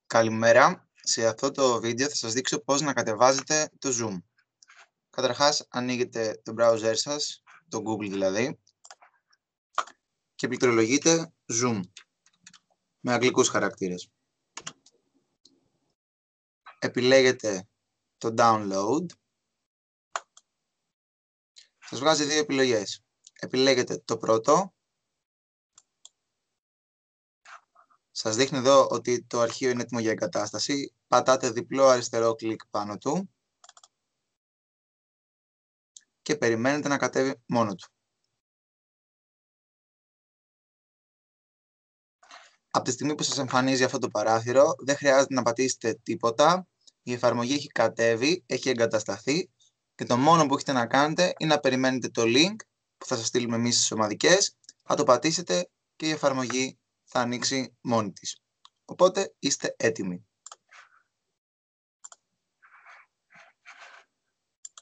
Καλημέρα. Σε αυτό το βίντεο θα σας δείξω πώς να κατεβάζετε το Zoom. Καταρχάς ανοίγετε το browser σας, το Google δηλαδή, και πληκτρολογείτε Zoom με αγγλικούς χαρακτήρες. Επιλέγετε το download. Σας βγάζει δύο επιλογές. Επιλέγετε το πρώτο. Σας δείχνει εδώ ότι το αρχείο είναι έτοιμο για εγκατάσταση. Πατάτε διπλό αριστερό κλικ πάνω του και περιμένετε να κατέβει μόνο του. Από τη στιγμή που σας εμφανίζει αυτό το παράθυρο, δεν χρειάζεται να πατήσετε τίποτα. Η εφαρμογή έχει κατέβει, έχει εγκατασταθεί και το μόνο που έχετε να κάνετε είναι να περιμένετε το link που θα σας στείλουμε εμείς στις ομαδικές, θα το πατήσετε και η εφαρμογή θα ανοίξει μόνη της. Οπότε είστε έτοιμοι.